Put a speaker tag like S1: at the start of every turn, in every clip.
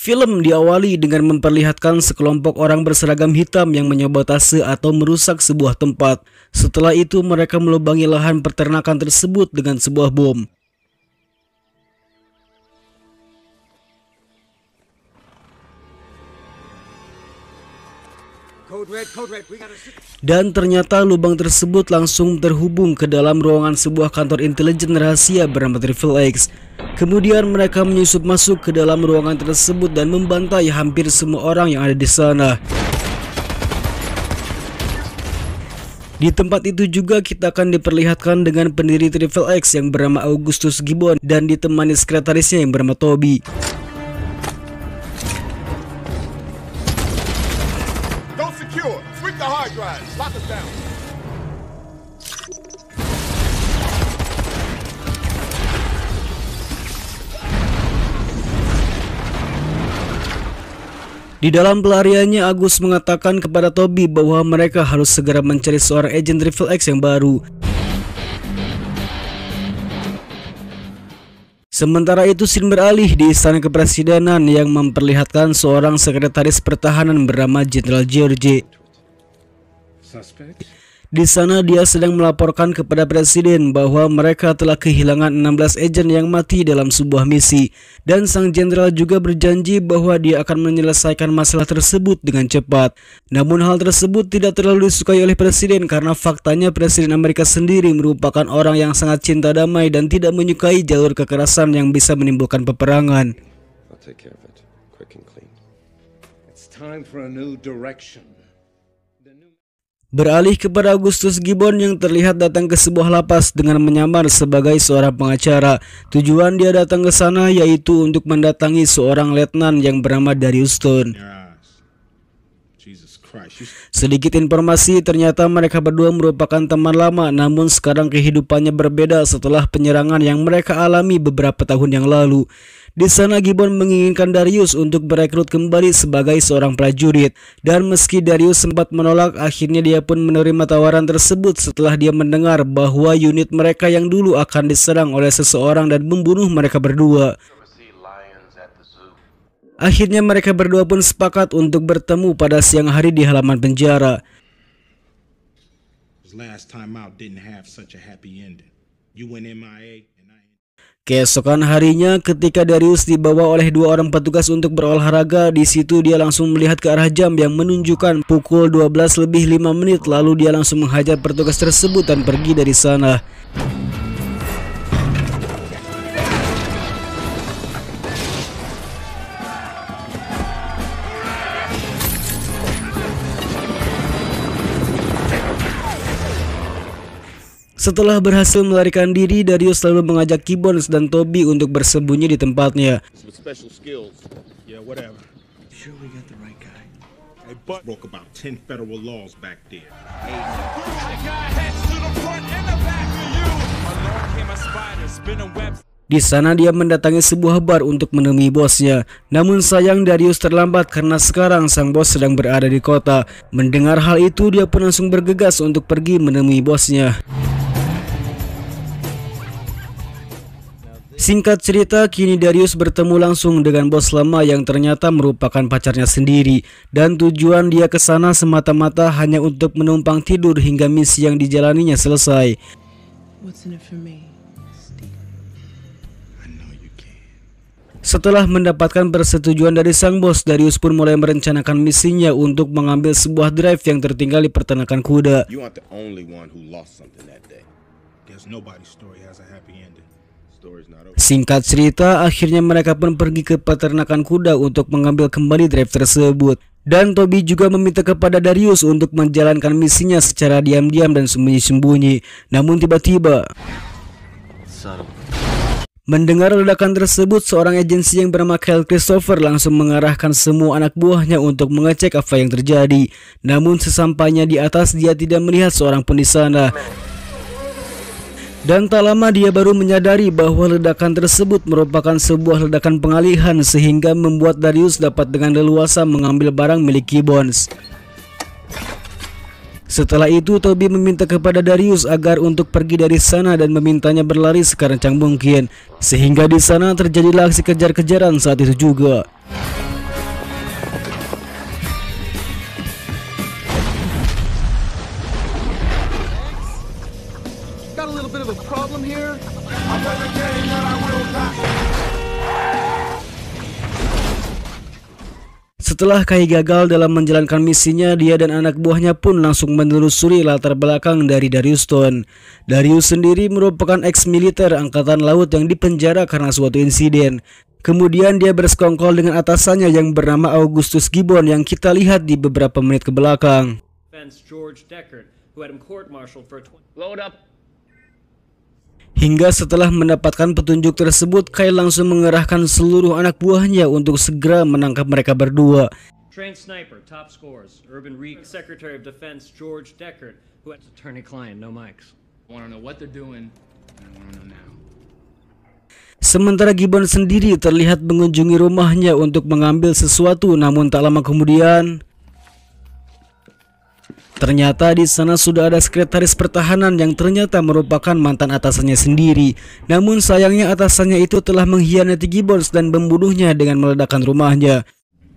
S1: Film diawali dengan memperlihatkan sekelompok orang berseragam hitam yang menyabotase atau merusak sebuah tempat. Setelah itu mereka melubangi lahan peternakan tersebut dengan sebuah bom. Dan ternyata lubang tersebut langsung terhubung ke dalam ruangan sebuah kantor intelijen rahasia bernama Triple X. Kemudian mereka menyusup masuk ke dalam ruangan tersebut dan membantai hampir semua orang yang ada di sana. Di tempat itu juga kita akan diperlihatkan dengan pendiri Triple X yang bernama Augustus Gibbon dan ditemani sekretarisnya yang bernama Toby. Di dalam pelariannya, Agus mengatakan kepada Toby bahwa mereka harus segera mencari seorang agen Triple X yang baru. Sementara itu, scene beralih di istana kepresidenan yang memperlihatkan seorang sekretaris pertahanan bernama Jenderal George. Di sana dia sedang melaporkan kepada presiden bahwa mereka telah kehilangan 16 agen yang mati dalam sebuah misi, dan sang jenderal juga berjanji bahwa dia akan menyelesaikan masalah tersebut dengan cepat. Namun hal tersebut tidak terlalu disukai oleh presiden karena faktanya presiden Amerika sendiri merupakan orang yang sangat cinta damai dan tidak menyukai jalur kekerasan yang bisa menimbulkan peperangan. Beralih kepada Augustus Gibbon yang terlihat datang ke sebuah lapas dengan menyamar sebagai seorang pengacara. Tujuan dia datang ke sana yaitu untuk mendatangi seorang letnan yang bernama Darius Stone. Sedikit informasi, ternyata mereka berdua merupakan teman lama, namun sekarang kehidupannya berbeda setelah penyerangan yang mereka alami beberapa tahun yang lalu. Di sana Gibbon menginginkan Darius untuk berekrut kembali sebagai seorang prajurit, dan meski Darius sempat menolak, akhirnya dia pun menerima tawaran tersebut setelah dia mendengar bahwa unit mereka yang dulu akan diserang oleh seseorang dan membunuh mereka berdua. Akhirnya mereka berdua pun sepakat untuk bertemu pada siang hari di halaman penjara. Keesokan harinya, ketika Darius dibawa oleh dua orang petugas untuk berolahraga, di situ dia langsung melihat ke arah jam yang menunjukkan pukul 12:05, lalu dia langsung menghajar petugas tersebut dan pergi dari sana. Setelah berhasil melarikan diri, Darius lalu mengajak Gibbons dan Toby untuk bersembunyi di tempatnya. Di sana dia mendatangi sebuah bar untuk menemui bosnya. Namun sayang Darius terlambat karena sekarang sang bos sedang berada di kota. Mendengar hal itu, dia pun langsung bergegas untuk pergi menemui bosnya. Singkat cerita, kini Darius bertemu langsung dengan bos lama yang ternyata merupakan pacarnya sendiri, dan tujuan dia ke sana semata-mata hanya untuk menumpang tidur hingga misi yang dijalaninya selesai. Setelah mendapatkan persetujuan dari sang bos, Darius pun mulai merencanakan misinya untuk mengambil sebuah drive yang tertinggal di peternakan kuda. Singkat cerita, akhirnya mereka pun pergi ke peternakan kuda untuk mengambil kembali drive tersebut. Dan Toby juga meminta kepada Darius untuk menjalankan misinya secara diam-diam dan sembunyi-sembunyi. Namun tiba-tiba, mendengar ledakan tersebut, seorang agensi yang bernama Kyle Christopher langsung mengarahkan semua anak buahnya untuk mengecek apa yang terjadi. Namun sesampainya di atas, dia tidak melihat seorang pun di sana. Dan tak lama dia baru menyadari bahwa ledakan tersebut merupakan sebuah ledakan pengalihan sehingga membuat Darius dapat dengan leluasa mengambil barang milik Gibbons. Setelah itu Toby meminta kepada Darius agar untuk pergi dari sana dan memintanya berlari sekencang mungkin, sehingga di sana terjadilah aksi kejar-kejaran saat itu juga. Setelah Kai gagal dalam menjalankan misinya, dia dan anak buahnya pun langsung menelusuri latar belakang dari Darius Stone. Darius sendiri merupakan ex-militer angkatan laut yang dipenjara karena suatu insiden. Kemudian dia bersekongkol dengan atasannya yang bernama Augustus Gibbon yang kita lihat di beberapa menit ke belakang. Hingga setelah mendapatkan petunjuk tersebut, Kai langsung mengerahkan seluruh anak buahnya untuk segera menangkap mereka berdua.
S2: Trained sniper, top scores. Urban Reek, Secretary of Defense George Deckard, who has attorney-client, no mics.
S3: I want to know what they're doing, and I want to know now.
S1: Sementara Gibbon sendiri terlihat mengunjungi rumahnya untuk mengambil sesuatu, namun tak lama kemudian ternyata di sana sudah ada sekretaris pertahanan yang ternyata merupakan mantan atasannya sendiri. Namun sayangnya atasannya itu telah mengkhianati Gibbons dan membunuhnya dengan meledakkan rumahnya.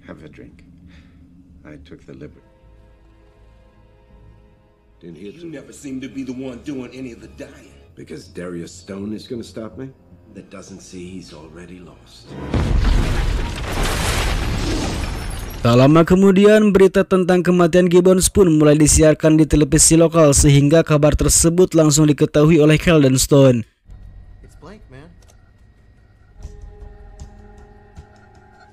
S4: Have a drink. I took the liberty. Didn't hear
S5: You never seem to be the one doing any of the dying.
S4: because Darius Stone is going to stop me. That doesn't see he's already lost.
S1: Tak lama kemudian, berita tentang kematian Gibbons pun mulai disiarkan di televisi lokal sehingga kabar tersebut langsung diketahui oleh Cal dan Stone.
S6: It's blank, man.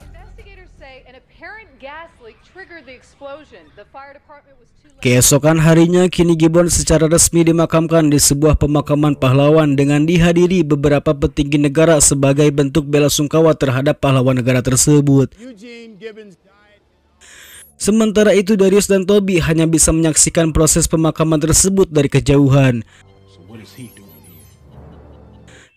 S7: Investigators say an apparent gas leak triggered the explosion. The fire department was too late.
S1: Keesokan harinya, kini Gibbons secara resmi dimakamkan di sebuah pemakaman pahlawan dengan dihadiri beberapa petinggi negara sebagai bentuk bela sungkawa terhadap pahlawan negara tersebut.
S6: Eugene Gibbons died.
S1: Sementara itu, Darius dan Toby hanya bisa menyaksikan proses pemakaman tersebut dari kejauhan.
S3: So what is he doing here?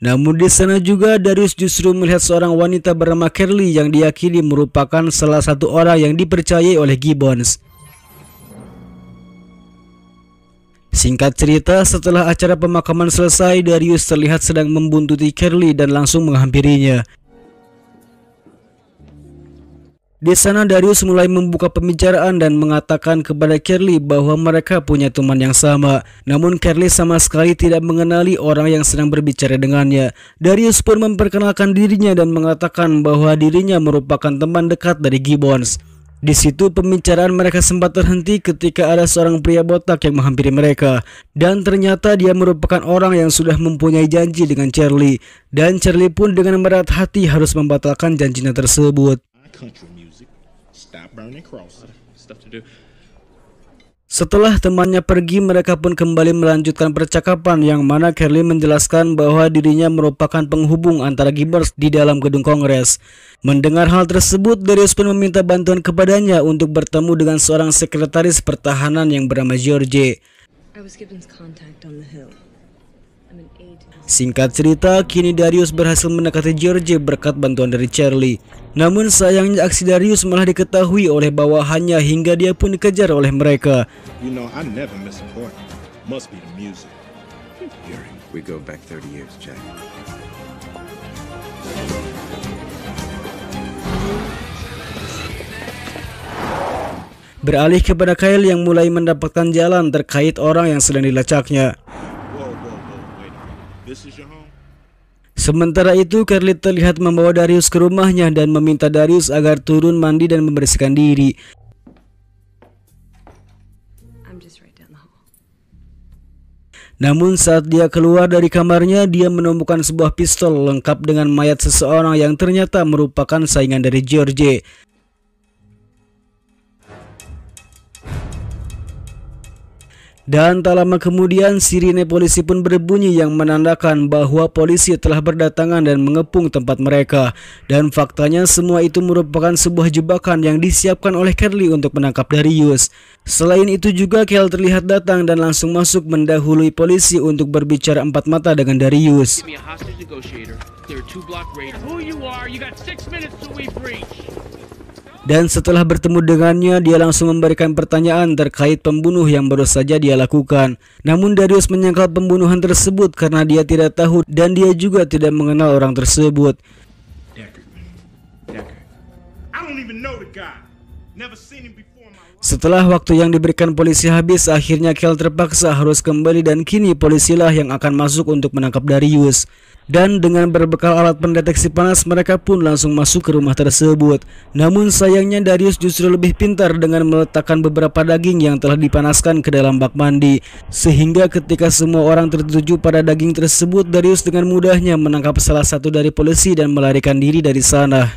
S1: Namun di sana juga Darius justru melihat seorang wanita bernama Carly yang diyakini merupakan salah satu orang yang dipercayai oleh Gibbons. Singkat cerita, setelah acara pemakaman selesai, Darius terlihat sedang membuntuti Carly dan langsung menghampirinya. Di sana Darius mulai membuka pembicaraan dan mengatakan kepada Carly bahwa mereka punya teman yang sama. Namun Carly sama sekali tidak mengenali orang yang sedang berbicara dengannya. Darius pun memperkenalkan dirinya dan mengatakan bahwa dirinya merupakan teman dekat dari Gibbons. Di situ pembicaraan mereka sempat terhenti ketika ada seorang pria botak yang menghampiri mereka. Dan ternyata dia merupakan orang yang sudah mempunyai janji dengan Charlie. Dan Charlie pun dengan berat hati harus membatalkan janjinya tersebut.
S3: Country music. Stop burning crosses.
S2: Stuff to do.
S1: Setelah temannya pergi, mereka pun kembali melanjutkan percakapan yang mana Carly menjelaskan bahwa dirinya merupakan penghubung antara Gibbons di dalam gedung Kongres. Mendengar hal tersebut, Darius pun meminta bantuan kepadanya untuk bertemu dengan seorang sekretaris pertahanan yang bernama George.
S8: I was Gibbons' contact on the Hill. I'm an aide.
S1: Singkat cerita, kini Darius berhasil mendekati George berkat bantuan dari Charlie. Namun sayangnya aksi Darius malah diketahui oleh bawahannya hingga dia pun dikejar oleh mereka.
S3: You know, I never miss a point. Must be the music.
S4: Yuri, we go back 30 years, Jack.
S1: Beralih kepada Kyle yang mulai mendapatkan jalan terkait orang yang sedang dilacaknya.
S3: Whoa, wait a minute. This is your home?
S1: Sementara itu, Carly terlihat membawa Darius ke rumahnya dan meminta Darius agar turun mandi dan membersihkan diri.
S8: I'm just right down the hall.
S1: Namun saat dia keluar dari kamarnya, dia menemukan sebuah pistol lengkap dengan mayat seseorang yang ternyata merupakan saingan dari George. Dan tak lama kemudian sirine polisi pun berbunyi yang menandakan bahwa polisi telah berdatangan dan mengepung tempat mereka. Dan faktanya semua itu merupakan sebuah jebakan yang disiapkan oleh Carly untuk menangkap Darius. Selain itu juga Cal terlihat datang dan langsung masuk mendahului polisi untuk berbicara empat mata dengan Darius.
S2: Give me a hostage negotiator. Clear a 2-block radar. Who you are? You got 6 minutes till we breach.
S1: Dan setelah bertemu dengannya, dia langsung memberikan pertanyaan terkait pembunuh yang baru saja dia lakukan. Namun Darius menyangkal pembunuhan tersebut karena dia tidak tahu dan dia juga tidak mengenal orang tersebut.
S3: Deckard. I don't even know the guy. Never seen him before in my life.
S1: Setelah waktu yang diberikan polisi habis, akhirnya Cal terpaksa harus kembali dan kini polisilah yang akan masuk untuk menangkap Darius. Dan dengan berbekal alat pendeteksi panas, mereka pun langsung masuk ke rumah tersebut. Namun sayangnya Darius justru lebih pintar dengan meletakkan beberapa daging yang telah dipanaskan ke dalam bak mandi. Sehingga ketika semua orang tertuju pada daging tersebut, Darius dengan mudahnya menangkap salah satu dari polisi dan melarikan diri dari sana.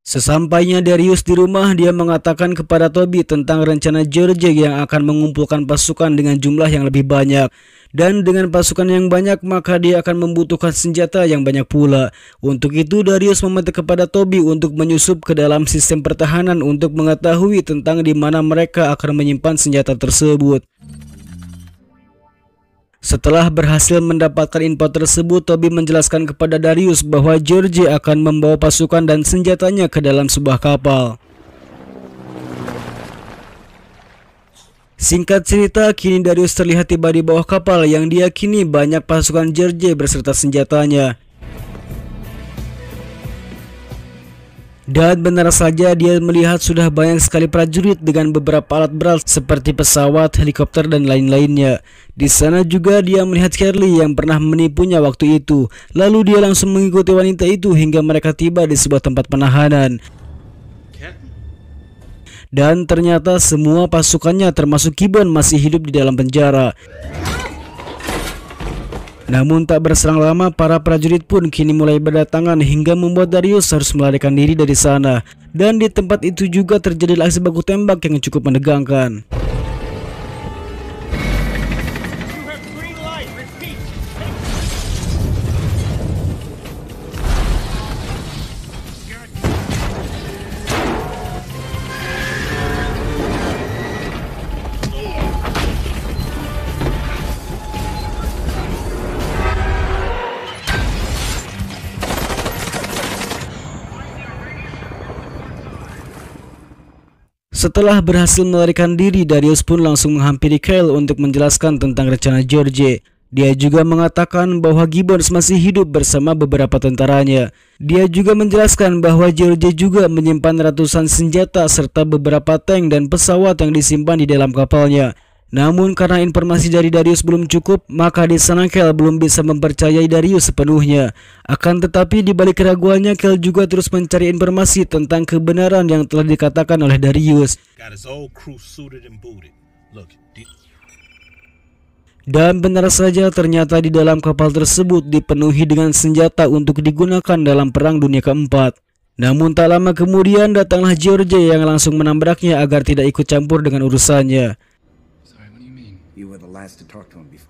S1: Sesampainya Darius di rumah, dia mengatakan kepada Toby tentang rencana George yang akan mengumpulkan pasukan dengan jumlah yang lebih banyak. Dan dengan pasukan yang banyak, maka dia akan membutuhkan senjata yang banyak pula. Untuk itu Darius meminta kepada Toby untuk menyusup ke dalam sistem pertahanan untuk mengetahui tentang di mana mereka akan menyimpan senjata tersebut. Setelah berhasil mendapatkan info tersebut, Toby menjelaskan kepada Darius bahwa George akan membawa pasukan dan senjatanya ke dalam sebuah kapal. Singkat cerita, kini Darius terlihat tiba di bawah kapal yang diyakini banyak pasukan George beserta senjatanya. Dan benar saja dia melihat sudah banyak sekali prajurit dengan beberapa alat berat seperti pesawat, helikopter, dan lain-lainnya. Di sana juga dia melihat Carly yang pernah menipunya waktu itu. Lalu dia langsung mengikuti wanita itu hingga mereka tiba di sebuah tempat penahanan. Dan ternyata semua pasukannya termasuk Gibbon masih hidup di dalam penjara. Namun tak berselang lama, para prajurit pun kini mulai berdatangan hingga membuat Darius harus melarikan diri dari sana. Dan di tempat itu juga terjadi aksi baku tembak yang cukup menegangkan. Setelah berhasil melarikan diri, Darius pun langsung menghampiri Kyle untuk menjelaskan tentang rencana George. Dia juga mengatakan bahwa Gibbons masih hidup bersama beberapa tentaranya. Dia juga menjelaskan bahwa George juga menyimpan ratusan senjata serta beberapa tank dan pesawat yang disimpan di dalam kapalnya. Namun karena informasi dari Darius belum cukup, maka di sana Kyle belum bisa mempercayai Darius sepenuhnya. Akan tetapi di balik keraguannya, Kyle juga terus mencari informasi tentang kebenaran yang telah dikatakan oleh Darius. Dan benar saja, ternyata di dalam kapal tersebut dipenuhi dengan senjata untuk digunakan dalam Perang Dunia Keempat. Namun tak lama kemudian datanglah George yang langsung menabraknya agar tidak ikut campur dengan urusannya.
S4: You were the last to talk to him before.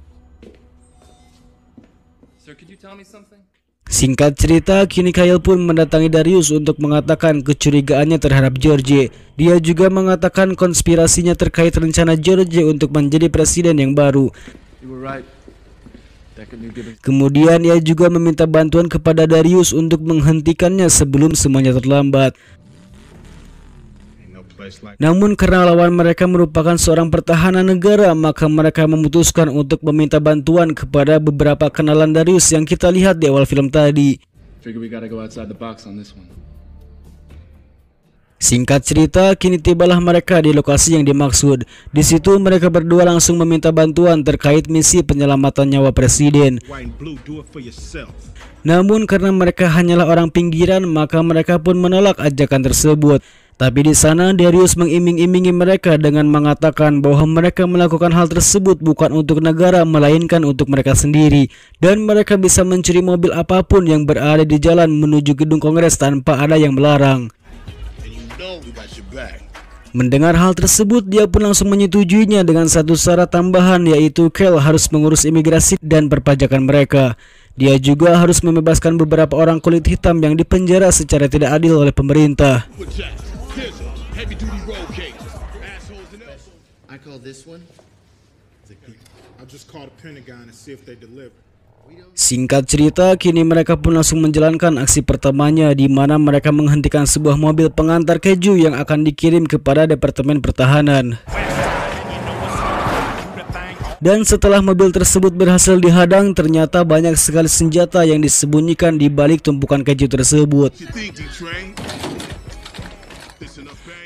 S2: Sir, could you tell me something?
S1: Singkat cerita, kini Kyle pun mendatangi Darius untuk mengatakan kecurigaannya terhadap George. Dia juga mengatakan konspirasinya terkait rencana George untuk menjadi presiden yang baru. Kemudian ia juga meminta bantuan kepada Darius untuk menghentikannya sebelum semuanya terlambat. Namun karena lawan mereka merupakan seorang pertahanan negara, maka mereka memutuskan untuk meminta bantuan kepada beberapa kenalan Darius yang kita lihat di awal film tadi. Singkat cerita, kini tibalah mereka di lokasi yang dimaksud. Di situ mereka berdua langsung meminta bantuan terkait misi penyelamatan nyawa presiden. Namun karena mereka hanyalah orang pinggiran, maka mereka pun menolak ajakan tersebut. Tapi di sana Darius mengiming-imingi mereka dengan mengatakan bahwa mereka melakukan hal tersebut bukan untuk negara melainkan untuk mereka sendiri, dan mereka bisa mencuri mobil apapun yang berada di jalan menuju gedung Kongres tanpa ada yang melarang. Mendengar hal tersebut, dia pun langsung menyetujuinya dengan satu syarat tambahan, yaitu Kyle harus mengurus imigrasi dan perpajakan mereka. Dia juga harus membebaskan beberapa orang kulit hitam yang dipenjara secara tidak adil oleh pemerintah. Singkat cerita, kini mereka pun langsung menjalankan aksi pertamanya, di mana mereka menghentikan sebuah mobil pengantar keju yang akan dikirim kepada Departemen Pertahanan. Dan setelah mobil tersebut berhasil dihadang, ternyata banyak sekali senjata yang disembunyikan di balik tumpukan keju tersebut.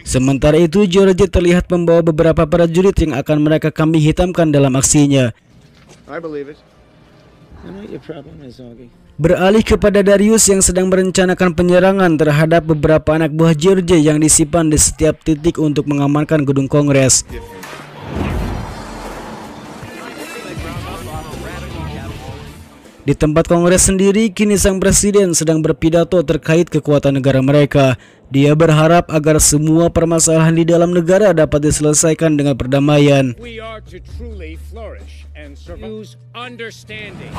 S1: Sementara itu, George terlihat membawa beberapa prajurit yang akan mereka kambing hitamkan dalam aksinya.
S6: I believe it. I know your problem is, Augie.
S1: Beralih kepada Darius yang sedang merencanakan penyerangan terhadap beberapa anak buah George yang disimpan di setiap titik untuk mengamankan gedung Kongres. Di tempat Kongres sendiri, kini sang presiden sedang berpidato terkait kekuatan negara mereka. Dia berharap agar semua permasalahan di dalam negara dapat diselesaikan dengan perdamaian.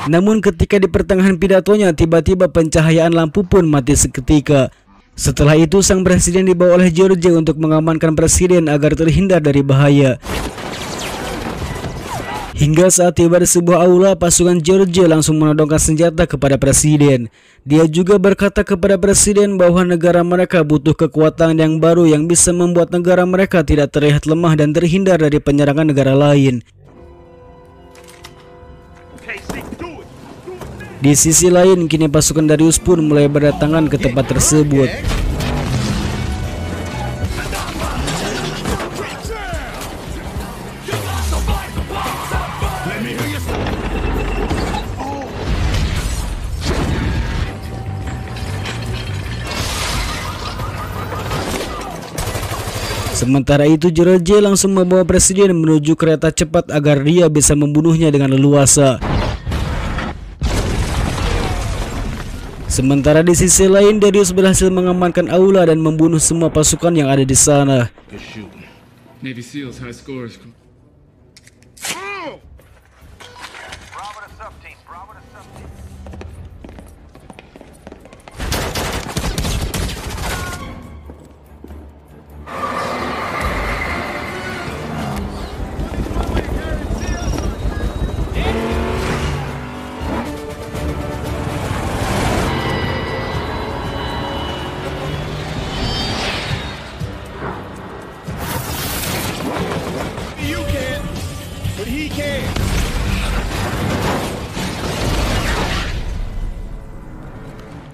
S1: Namun ketika di pertengahan pidatonya, tiba-tiba pencahayaan lampu pun mati seketika. Setelah itu, sang presiden dibawa oleh George untuk mengamankan presiden agar terhindar dari bahaya. Hingga saat tiba di sebuah aula, pasukan George langsung menodongkan senjata kepada presiden. Dia juga berkata kepada presiden bahwa negara mereka butuh kekuatan yang baru yang bisa membuat negara mereka tidak terlihat lemah dan terhindar dari penyerangan negara lain. Di sisi lain, kini pasukan Darius pun mulai berdatangan ke tempat tersebut. Sementara itu, George langsung membawa presiden menuju kereta cepat agar dia bisa membunuhnya dengan leluasa. Sementara di sisi lain, Darius berhasil mengamankan aula dan membunuh semua pasukan yang ada di sana.
S9: Navy SEALs high scores.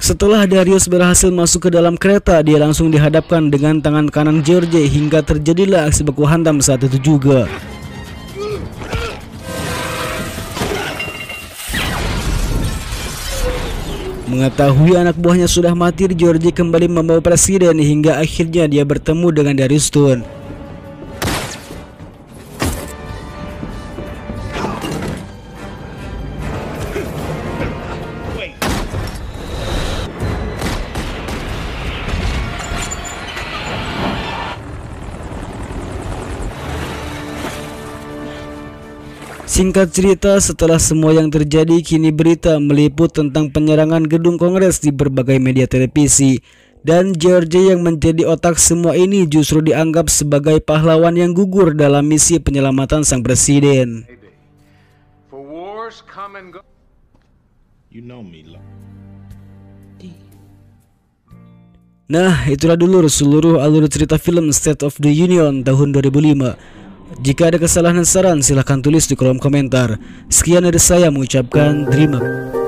S1: Setelah Darius berhasil masuk ke dalam kereta, dia langsung dihadapkan dengan tangan kanan George hingga terjadilah aksi baku hantam saat itu juga. Mengetahui anak buahnya sudah mati, George kembali membawa presiden hingga akhirnya dia bertemu dengan Darius Stone. Singkat cerita, setelah semua yang terjadi, kini berita meliput tentang penyerangan gedung Kongres di berbagai media televisi. Dan George yang menjadi otak semua ini justru dianggap sebagai pahlawan yang gugur dalam misi penyelamatan sang presiden. Nah, itulah dulu seluruh alur cerita film State of the Union tahun 2005. Jika ada kesalahan dan saran, silahkan tulis di kolom komentar. Sekian dari saya mengucapkan terima kasih.